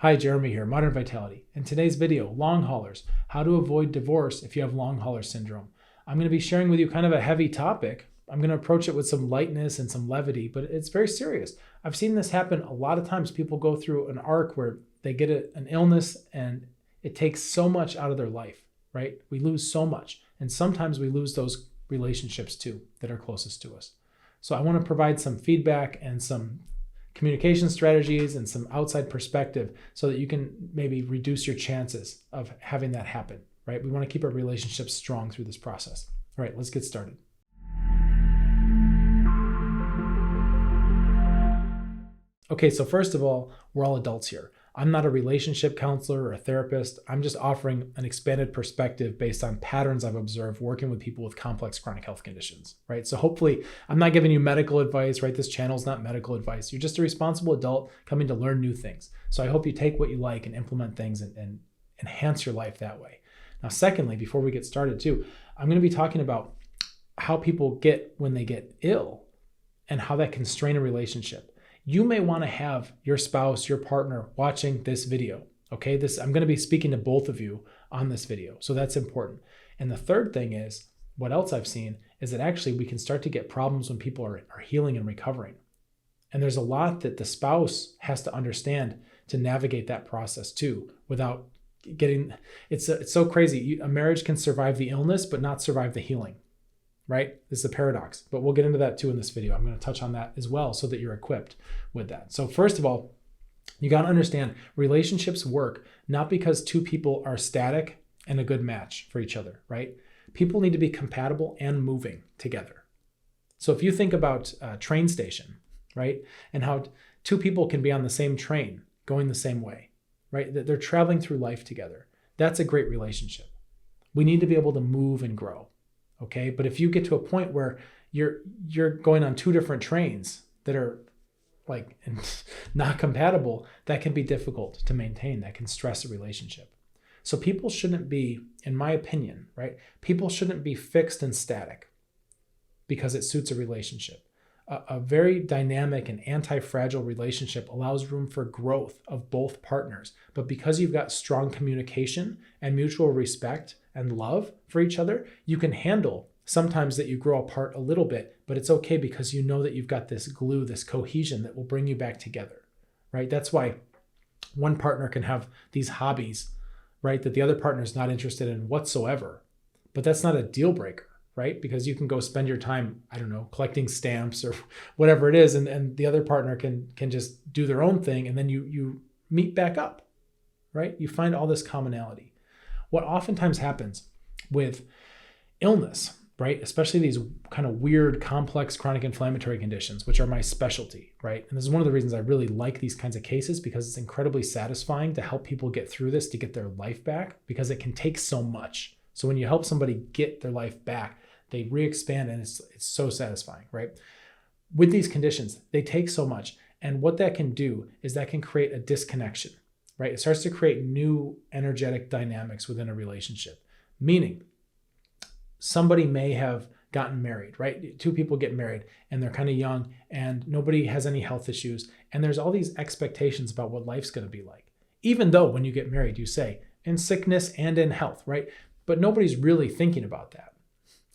Hi, Jeremy here, Modern Vitality. In today's video, long haulers, how to avoid divorce if you have long hauler syndrome. I'm going to be sharing with you kind of a heavy topic. I'm going to approach it with some lightness and some levity, but it's very serious. I've seen this happen a lot of times. People go through an arc where they get an illness and it takes so much out of their life, right? We lose so much. And sometimes we lose those relationships too that are closest to us. So I want to provide some feedback and some communication strategies and some outside perspective so that you can maybe reduce your chances of having that happen, right? We want to keep our relationships strong through this process. All right, let's get started. Okay, so first of all, we're all adults here. I'm not a relationship counselor or a therapist. I'm just offering an expanded perspective based on patterns I've observed working with people with complex chronic health conditions, right? So hopefully I'm not giving you medical advice, right? This channel is not medical advice. You're just a responsible adult coming to learn new things. So I hope you take what you like and implement things and enhance your life that way. Now, secondly, before we get started too, I'm going to be talking about how people get when they get ill and how that can strain a relationship. You may want to have your spouse, your partner watching this video. Okay, I'm going to be speaking to both of you on this video. So that's important. And the third thing is, what else I've seen is that actually we can start to get problems when people are healing and recovering. And there's a lot that the spouse has to understand to navigate that process too, without getting, it's so crazy. A marriage can survive the illness, but not survive the healing. Right? This is a paradox, but we'll get into that too in this video. I'm going to touch on that as well so that you're equipped with that. So first of all, you got to understand relationships work not because two people are static and a good match for each other, right? People need to be compatible and moving together. So if you think about a train station, right? And how two people can be on the same train going the same way, right? They're traveling through life together. That's a great relationship. We need to be able to move and grow. Okay, but if you get to a point where you're going on two different trains that are like not compatible, that can be difficult to maintain. That can stress a relationship. So people shouldn't be, in my opinion, right? People shouldn't be fixed and static because it suits a relationship. A very dynamic and anti-fragile relationship allows room for growth of both partners. But because you've got strong communication and mutual respect and love for each other, you can handle sometimes that you grow apart a little bit, but it's okay because you know that you've got this glue, this cohesion that will bring you back together, right? That's why one partner can have these hobbies, right, that the other partner is not interested in whatsoever. But that's not a deal breaker, right? Because you can go spend your time, I don't know, collecting stamps or whatever it is, and the other partner can just do their own thing, and then you meet back up, right? You find all this commonality. What oftentimes happens with illness, right, especially these kind of weird, complex chronic inflammatory conditions, which are my specialty, right? And this is one of the reasons I really like these kinds of cases, because it's incredibly satisfying to help people get through this, to get their life back, because it can take so much. So when you help somebody get their life back, they re-expand, and it's so satisfying, right? With these conditions, they take so much. And what that can do is that can create a disconnection, right? It starts to create new energetic dynamics within a relationship. Meaning, somebody may have gotten married, right? Two people get married and they're kind of young and nobody has any health issues. And there's all these expectations about what life's going to be like. Even though when you get married, you say, in sickness and in health, right? But nobody's really thinking about that,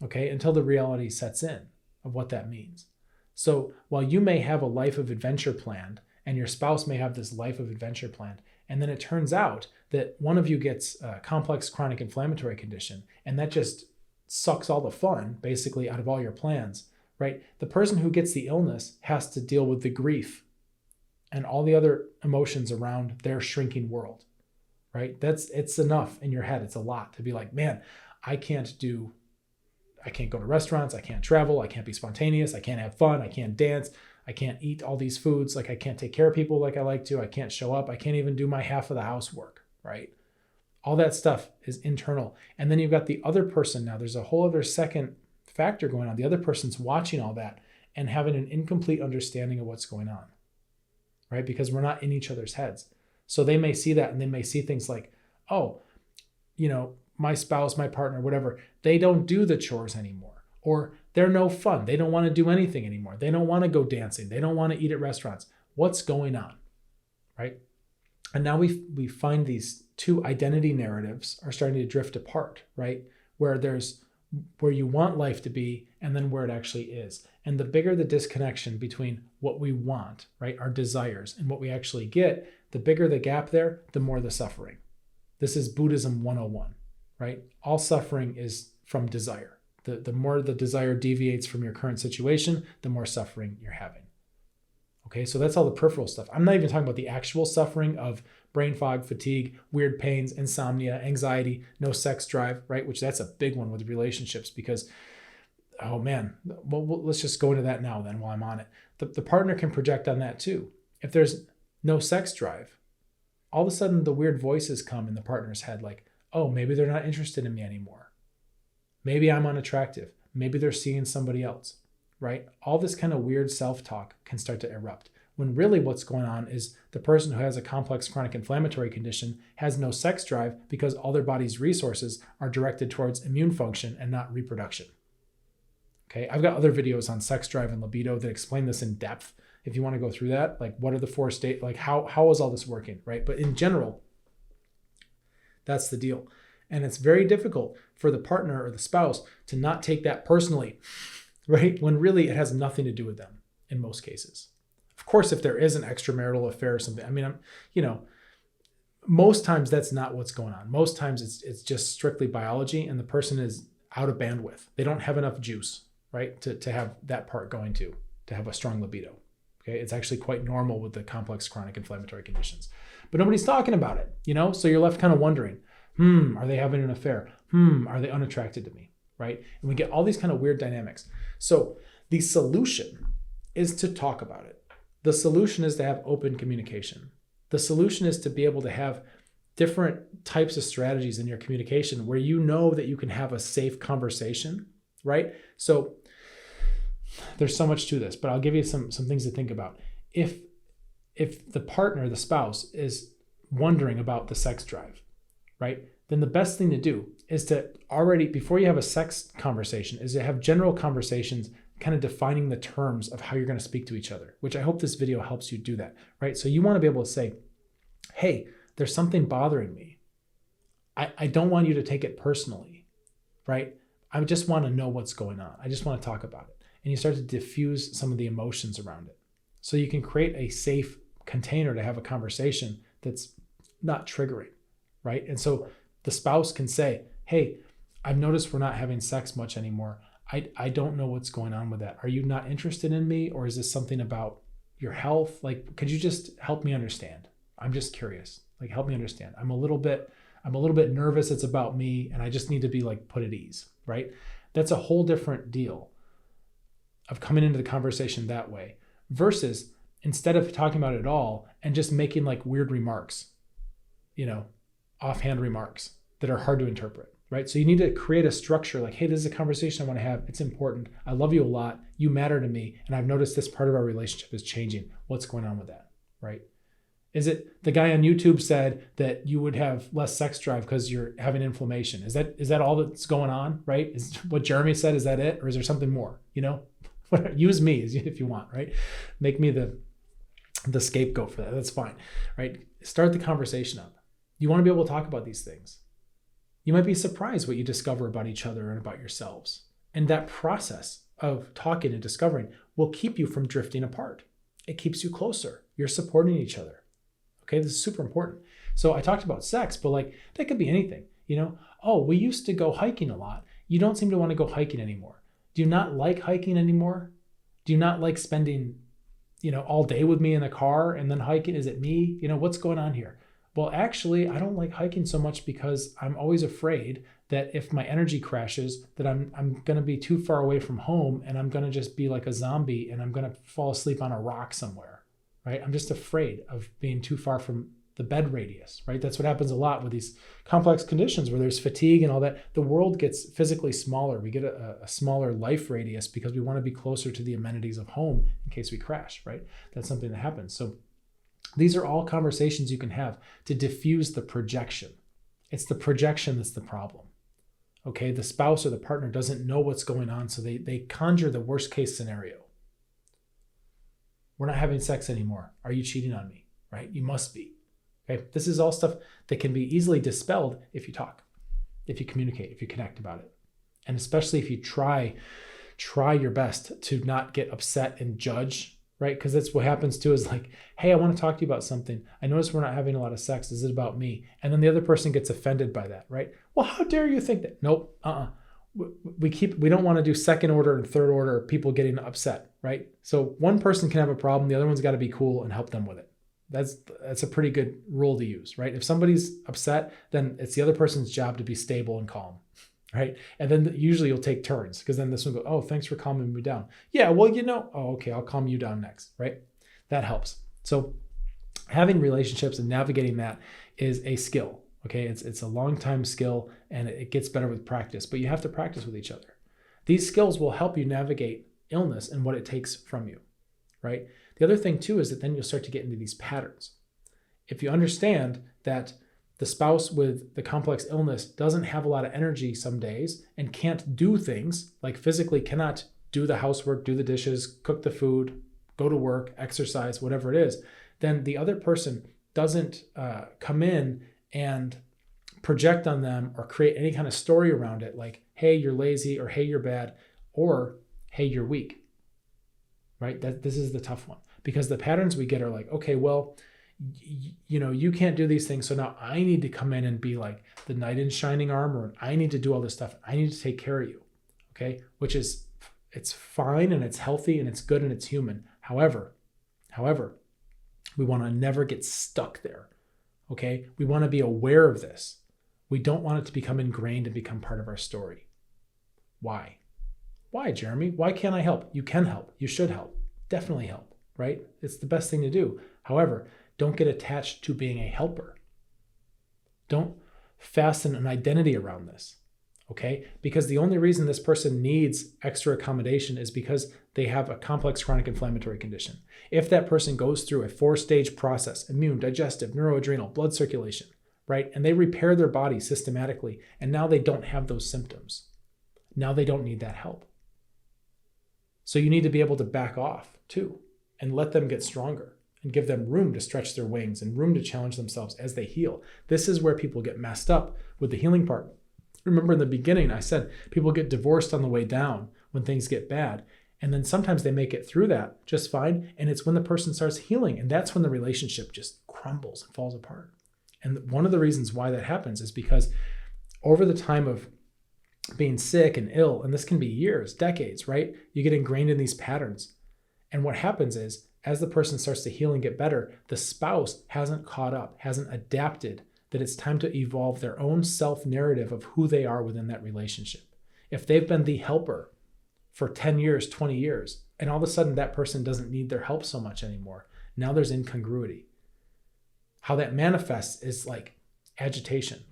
okay? Until the reality sets in of what that means. So while you may have a life of adventure planned and your spouse may have this life of adventure planned, and then it turns out that one of you gets a complex chronic inflammatory condition, and that just sucks all the fun basically out of all your plans, right? The person who gets the illness has to deal with the grief and all the other emotions around their shrinking world, right? It's enough in your head. It's a lot to be like, man, I can't go to restaurants. I can't travel. I can't be spontaneous. I can't have fun. I can't dance. I can't eat all these foods. Like I can't take care of people like I like to. I can't show up. I can't even do my half of the housework, right? All that stuff is internal. And then you've got the other person now. There's a whole other second factor going on. The other person's watching all that and having an incomplete understanding of what's going on, right? Because we're not in each other's heads. So they may see that and they may see things like, oh, my spouse, my partner, whatever, they don't do the chores anymore. Or they're no fun. They don't want to do anything anymore. They don't want to go dancing. They don't want to eat at restaurants. What's going on, right? And now we find these two identity narratives are starting to drift apart, right? Where you want life to be and then where it actually is. And the bigger the disconnection between what we want, right, our desires, and what we actually get, the bigger the gap there, the more the suffering. This is Buddhism 101, right? All suffering is from desire. The more the desire deviates from your current situation, the more suffering you're having. Okay, so that's all the peripheral stuff. I'm not even talking about the actual suffering of brain fog, fatigue, weird pains, insomnia, anxiety, no sex drive, right? Which that's a big one with relationships because, oh man, well, let's just go into that now then while I'm on it. The partner can project on that too. If there's no sex drive, all of a sudden the weird voices come in the partner's head like, oh, maybe they're not interested in me anymore. Maybe I'm unattractive. Maybe they're seeing somebody else. Right? All this kind of weird self-talk can start to erupt when really what's going on is the person who has a complex chronic inflammatory condition has no sex drive because all their body's resources are directed towards immune function and not reproduction. Okay, I've got other videos on sex drive and libido that explain this in depth. If you want to go through that, like what are the four states, like how is all this working, right? But in general, that's the deal. And it's very difficult for the partner or the spouse to not take that personally, right? When really it has nothing to do with them in most cases. Of course, if there is an extramarital affair or something, I mean, most times that's not what's going on. Most times it's just strictly biology and the person is out of bandwidth. They don't have enough juice, right? To have that part going to have a strong libido. Okay. It's actually quite normal with the complex chronic inflammatory conditions, but nobody's talking about it, So you're left kind of wondering, are they having an affair? Are they unattracted to me? Right? And we get all these kind of weird dynamics. So the solution is to talk about it. The solution is to have open communication. The solution is to be able to have different types of strategies in your communication where you know that you can have a safe conversation, right? So there's so much to this, but I'll give you some things to think about. If the partner, the spouse, is wondering about the sex drive, right? Then the best thing to do is to already, before you have a sex conversation, is to have general conversations kind of defining the terms of how you're going to speak to each other, which I hope this video helps you do that, right? So you want to be able to say, hey, there's something bothering me. I don't want you to take it personally, right? I just want to know what's going on. I just want to talk about it. And you start to diffuse some of the emotions around it. So you can create a safe container to have a conversation that's not triggering, right? And so the spouse can say, hey, I've noticed we're not having sex much anymore. I don't know what's going on with that. Are you not interested in me? Or is this something about your health? Like, could you just help me understand? I'm just curious. Like, help me understand. I'm a little bit nervous. It's about me. And I just need to be like put at ease, right? That's a whole different deal of coming into the conversation that way versus instead of talking about it at all and just making like weird remarks, offhand remarks that are hard to interpret, right? So you need to create a structure like, hey, this is a conversation I want to have. It's important. I love you a lot. You matter to me. And I've noticed this part of our relationship is changing. What's going on with that, right? Is it the guy on YouTube said that you would have less sex drive because you're having inflammation? Is that all that's going on, right? Is what Jeremy said, is that it? Or is there something more, Use me if you want, right? Make me the scapegoat for that. That's fine, right? Start the conversation up. You want to be able to talk about these things. You might be surprised what you discover about each other and about yourselves. And that process of talking and discovering will keep you from drifting apart. It keeps you closer. You're supporting each other. Okay, this is super important. So I talked about sex, but like that could be anything. Oh, we used to go hiking a lot. You don't seem to want to go hiking anymore. Do you not like hiking anymore? Do you not like spending, all day with me in the car and then hiking? Is it me? What's going on here? Well, actually, I don't like hiking so much because I'm always afraid that if my energy crashes, that I'm going to be too far away from home and I'm going to just be like a zombie and I'm going to fall asleep on a rock somewhere, right? I'm just afraid of being too far from the bed radius, right? That's what happens a lot with these complex conditions where there's fatigue and all that. The world gets physically smaller. We get a smaller life radius because we want to be closer to the amenities of home in case we crash, right? That's something that happens. So these are all conversations you can have to diffuse the projection. It's the projection that's the problem. Okay, the spouse or the partner doesn't know what's going on, so they conjure the worst case scenario. We're not having sex anymore. Are you cheating on me? Right? You must be. Okay, this is all stuff that can be easily dispelled if you talk, if you communicate, if you connect about it. And especially if you try your best to not get upset and judge, right? Because that's what happens too, is like, hey, I want to talk to you about something. I notice we're not having a lot of sex. Is it about me? And then the other person gets offended by that, right? Well, how dare you think that? Nope, we don't want to do second order and third order people getting upset, right? So one person can have a problem, the other one's got to be cool and help them with it. That's a pretty good rule to use, right? If somebody's upset, then it's the other person's job to be stable and calm, right? And then usually you'll take turns, because then this one goes, oh, thanks for calming me down. Yeah, well, oh, okay, I'll calm you down next, right? That helps. So having relationships and navigating that is a skill, okay? It's a long time skill, and it gets better with practice, but you have to practice with each other. These skills will help you navigate illness and what it takes from you, right? The other thing too is that then you'll start to get into these patterns. If you understand that the spouse with the complex illness doesn't have a lot of energy some days and can't do things, like physically cannot do the housework, do the dishes, cook the food, go to work, exercise, whatever it is, then the other person doesn't come in and project on them or create any kind of story around it, like, hey, you're lazy, or hey, you're bad, or hey, you're weak, right? This is the tough one, because the patterns we get are like, okay, well, you can't do these things, so now I need to come in and be like the knight in shining armor, and I need to do all this stuff. I need to take care of you, okay? Which is, it's fine, and it's healthy, and it's good, and it's human. However, we want to never get stuck there, okay? We want to be aware of this. We don't want it to become ingrained and become part of our story. Why? Why, Jeremy? Why can't I help? You can help. You should help. Definitely help, right? It's the best thing to do. However, don't get attached to being a helper. Don't fasten an identity around this, okay? Because the only reason this person needs extra accommodation is because they have a complex chronic inflammatory condition. If that person goes through a 4-stage process, immune, digestive, neuroadrenal, blood circulation, right? And they repair their body systematically, and now they don't have those symptoms. Now they don't need that help. So you need to be able to back off too, and let them get stronger, and give them room to stretch their wings and room to challenge themselves as they heal. This is where people get messed up with the healing part. Remember in the beginning, I said people get divorced on the way down when things get bad. And then sometimes they make it through that just fine. And it's when the person starts healing. And that's when the relationship just crumbles and falls apart. And one of the reasons why that happens is because over the time of being sick and ill, and this can be years, decades, right? You get ingrained in these patterns. And what happens is, as the person starts to heal and get better, the spouse hasn't caught up, hasn't adapted, that it's time to evolve their own self-narrative of who they are within that relationship. If they've been the helper for 10 years, 20 years, and all of a sudden that person doesn't need their help so much anymore, now there's incongruity. How that manifests is like agitation.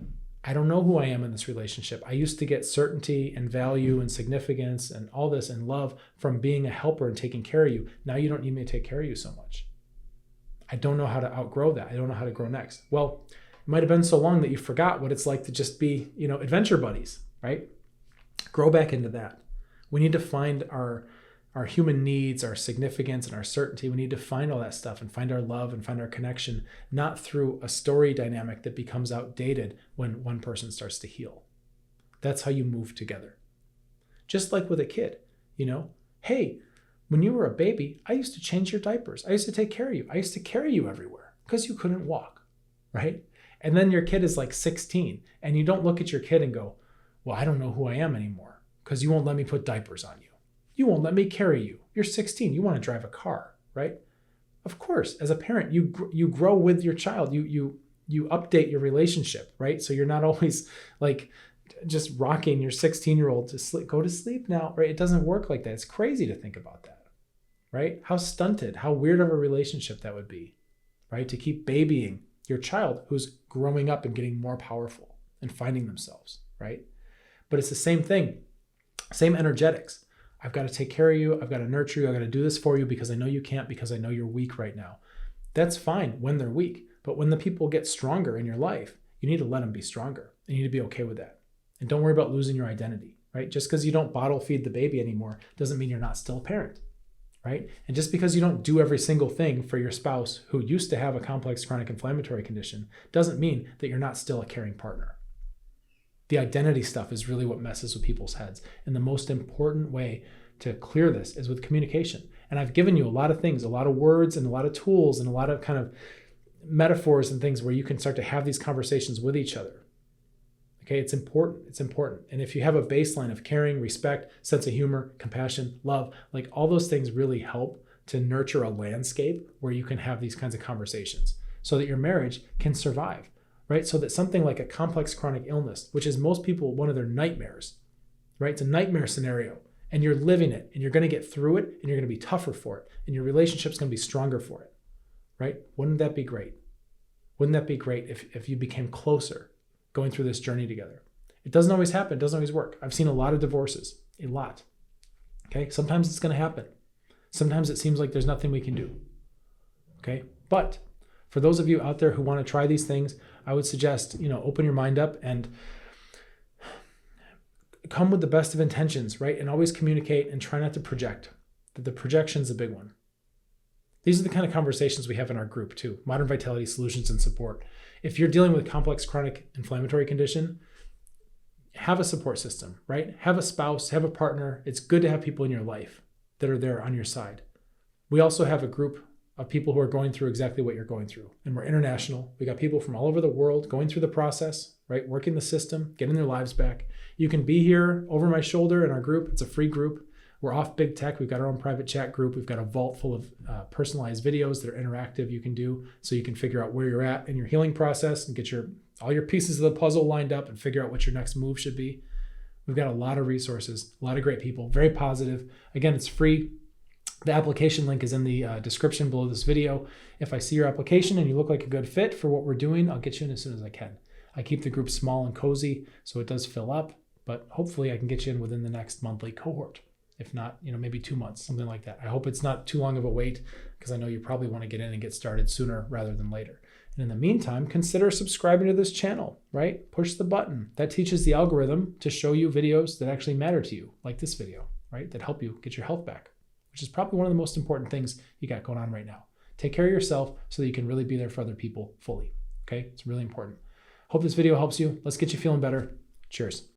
I don't know who I am in this relationship. I used to get certainty and value and significance and all this and love from being a helper and taking care of you. Now you don't need me to take care of you so much. I don't know how to outgrow that. I don't know how to grow next. Well, it might have been so long that you forgot what it's like to just be, adventure buddies, right? Grow back into that. We need to find our human needs, our significance, and our certainty. We need to find all that stuff and find our love and find our connection, not through a story dynamic that becomes outdated when one person starts to heal. That's how you move together. Just like with a kid, hey, when you were a baby, I used to change your diapers. I used to take care of you. I used to carry you everywhere because you couldn't walk, right? And then your kid is like 16 and you don't look at your kid and go, well, I don't know who I am anymore because you won't let me put diapers on you. You won't let me carry you. You're 16. You want to drive a car, right? Of course, as a parent, you grow with your child. You update your relationship, right? So you're not always like just rocking your 16-year-old to sleep. Go to sleep now, right? It doesn't work like that. It's crazy to think about that, right? How stunted, how weird of a relationship that would be, right? To keep babying your child who's growing up and getting more powerful and finding themselves, right? But it's the same thing, same energetics. I've got to take care of you. I've got to nurture you. I've got to do this for you because I know you can't, because I know you're weak right now. That's fine when they're weak. But when the people get stronger in your life, you need to let them be stronger. You need to be okay with that. And don't worry about losing your identity, right? Just because you don't bottle feed the baby anymore doesn't mean you're not still a parent, right? And just because you don't do every single thing for your spouse who used to have a complex chronic inflammatory condition doesn't mean that you're not still a caring partner. The identity stuff is really what messes with people's heads. And the most important way to clear this is with communication. And I've given you a lot of things, a lot of words and a lot of tools and a lot of kind of metaphors and things where you can start to have these conversations with each other. Okay, it's important. It's important. And if you have a baseline of caring, respect, sense of humor, compassion, love, like all those things really help to nurture a landscape where you can have these kinds of conversations so that your marriage can survive, right? So that something like a complex chronic illness, which is most people one of their nightmares, right? It's a nightmare scenario and you're living it and you're going to get through it and you're going to be tougher for it and your relationship's going to be stronger for it, right? Wouldn't that be great? Wouldn't that be great if you became closer going through this journey together? It doesn't always happen. It doesn't always work. I've seen a lot of divorces, a lot. Okay. Sometimes it's going to happen. Sometimes it seems like there's nothing we can do. Okay. But for those of you out there who want to try these things, I would suggest, open your mind up and come with the best of intentions, right? And always communicate and try not to project. The projection's a big one. These are the kind of conversations we have in our group too. Modern Vitality Solutions and Support. If you're dealing with complex chronic inflammatory condition, have a support system, right? Have a spouse, have a partner. It's good to have people in your life that are there on your side. We also have a group of people who are going through exactly what you're going through. And we're international. We got people from all over the world going through the process, right? Working the system, getting their lives back. You can be here over my shoulder in our group. It's a free group. We're off big tech. We've got our own private chat group. We've got a vault full of personalized videos that are interactive you can do so you can figure out where you're at in your healing process and get all your pieces of the puzzle lined up and figure out what your next move should be. We've got a lot of resources, a lot of great people, very positive. Again, it's free. The application link is in the description below this video. If I see your application and you look like a good fit for what we're doing, I'll get you in as soon as I can. I keep the group small and cozy so it does fill up, but hopefully I can get you in within the next monthly cohort. If not, maybe 2 months, something like that. I hope it's not too long of a wait because I know you probably want to get in and get started sooner rather than later. And in the meantime, consider subscribing to this channel, right? Push the button. That teaches the algorithm to show you videos that actually matter to you, like this video, right? That help you get your health back, which is probably one of the most important things you got going on right now. Take care of yourself so that you can really be there for other people fully, okay? It's really important. Hope this video helps you. Let's get you feeling better. Cheers.